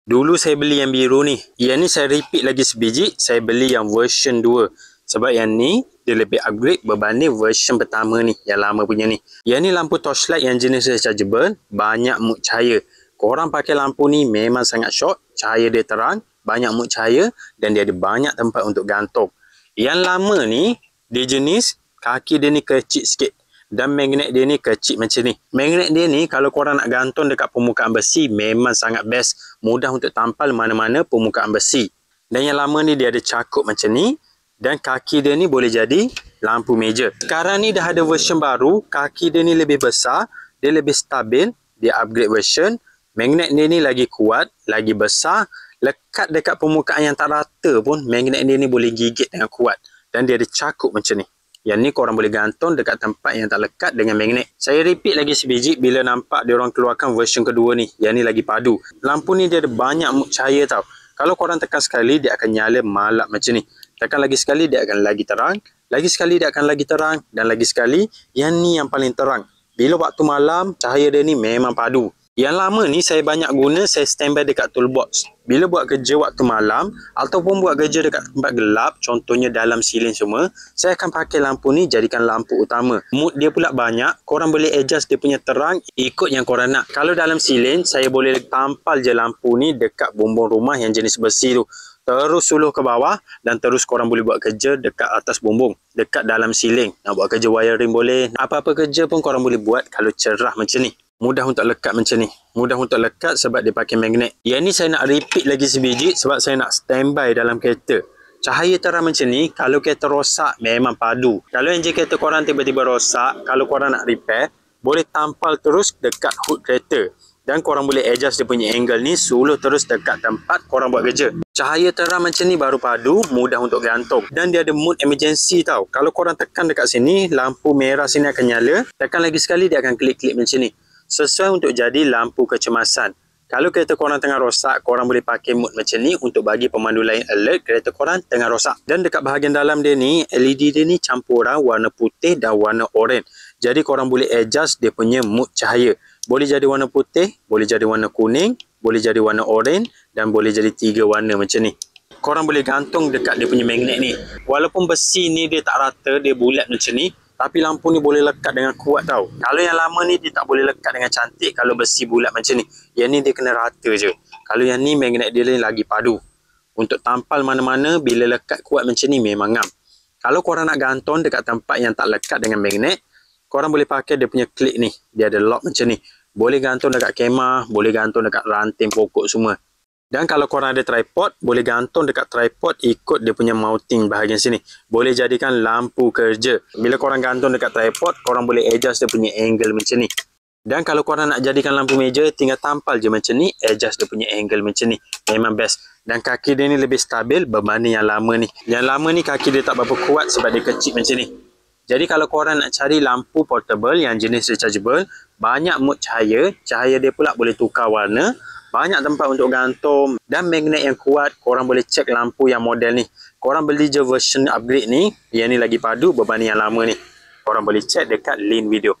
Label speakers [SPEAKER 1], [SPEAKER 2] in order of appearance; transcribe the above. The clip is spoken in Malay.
[SPEAKER 1] Dulu saya beli yang biru ni. Yang ni saya repeat lagi sebiji. Saya beli yang version 2. Sebab yang ni dia lebih upgrade berbanding version pertama ni. Yang lama punya ni. Yang ni lampu torchlight yang jenis rechargeable. Banyak mood cahaya. Korang pakai lampu ni memang sangat short. Cahaya dia terang. Banyak mood cahaya. Dan dia ada banyak tempat untuk gantung. Yang lama ni dia jenis kaki dia ni kecil sikit. Dan magnet dia ni kecil macam ni. Magnet dia ni kalau korang nak gantung dekat permukaan besi memang sangat best. Mudah untuk tampal mana-mana permukaan besi. Dan yang lama ni dia ada cakup macam ni. Dan kaki dia ni boleh jadi lampu meja. Sekarang ni dah ada version baru. Kaki dia ni lebih besar. Dia lebih stabil. Dia upgrade version. Magnet dia ni lagi kuat. Lagi besar. Lekat dekat permukaan yang tak rata pun magnet dia ni boleh gigit dengan kuat. Dan dia ada cakup macam ni. Yang ni korang boleh gantung dekat tempat yang tak lekat dengan magnet. Saya repeat lagi sebiji bila nampak diorang keluarkan version kedua ni. Yang ni lagi padu. Lampu ni dia ada banyak mood cahaya tau. Kalau korang tekan sekali dia akan nyala malap macam ni. Tekan lagi sekali dia akan lagi terang. Lagi sekali dia akan lagi terang. Dan lagi sekali yang ni yang paling terang. Bila waktu malam cahaya dia ni memang padu. Yang lama ni saya banyak guna, saya standby dekat toolbox. Bila buat kerja waktu malam ataupun buat kerja dekat tempat gelap, contohnya dalam silin semua, saya akan pakai lampu ni jadikan lampu utama. Mood dia pula banyak, korang boleh adjust dia punya terang ikut yang korang nak. Kalau dalam silin, saya boleh tampal je lampu ni dekat bumbung rumah yang jenis besi tu. Terus suluh ke bawah dan terus korang boleh buat kerja dekat atas bumbung. Dekat dalam silin. Nak buat kerja wiring boleh. Apa-apa kerja pun korang boleh buat kalau cerah macam ni. Mudah untuk lekat macam ni. Mudah untuk lekat sebab dia pakai magnet. Yang ni saya nak repeat lagi sebiji sebab saya nak standby dalam kereta. Cahaya terang macam ni, kalau kereta rosak memang padu. Kalau enjin kereta korang tiba-tiba rosak, kalau korang nak repair, boleh tampal terus dekat hood kereta. Dan korang boleh adjust dia punya angle ni, suluh terus dekat tempat korang buat kerja. Cahaya terang macam ni baru padu, mudah untuk gantung. Dan dia ada mode emergency tau. Kalau korang tekan dekat sini, lampu merah sini akan nyala. Tekan lagi sekali, dia akan klik-klik macam ni. Sesuai untuk jadi lampu kecemasan. Kalau kereta korang tengah rosak, korang boleh pakai mode macam ni untuk bagi pemandu lain alert kereta korang tengah rosak. Dan dekat bahagian dalam dia ni, LED dia ni campuran warna putih dan warna oranye. Jadi korang boleh adjust dia punya mood cahaya. Boleh jadi warna putih, boleh jadi warna kuning, boleh jadi warna oranye dan boleh jadi 3 warna macam ni. Korang boleh gantung dekat dia punya magnet ni. Walaupun besi ni dia tak rata, dia bulat macam ni. Tapi lampu ni boleh lekat dengan kuat tau. Kalau yang lama ni dia tak boleh lekat dengan cantik kalau besi bulat macam ni. Yang ni dia kena rata je. Kalau yang ni magnet dia lagi padu. Untuk tampal mana-mana bila lekat kuat macam ni memang ngam. Kalau korang nak gantung dekat tempat yang tak lekat dengan magnet, korang boleh pakai dia punya klik ni. Dia ada lock macam ni. Boleh gantung dekat kemah, boleh gantung dekat ranting pokok semua. Dan kalau korang ada tripod, boleh gantung dekat tripod ikut dia punya mounting bahagian sini. Boleh jadikan lampu kerja. Bila korang gantung dekat tripod, korang boleh adjust dia punya angle macam ni. Dan kalau korang nak jadikan lampu meja, tinggal tampal je macam ni, adjust dia punya angle macam ni. Memang best. Dan kaki dia ni lebih stabil berbanding yang lama ni. Yang lama ni kaki dia tak berapa kuat sebab dia kecil macam ni. Jadi kalau korang nak cari lampu portable yang jenis rechargeable, banyak mood cahaya, cahaya dia pula boleh tukar warna, banyak tempat untuk gantung dan magnet yang kuat, korang boleh cek lampu yang model ni. Korang beli je version upgrade ni, yang ni lagi padu berbanding yang lama ni. Korang boleh cek dekat link video.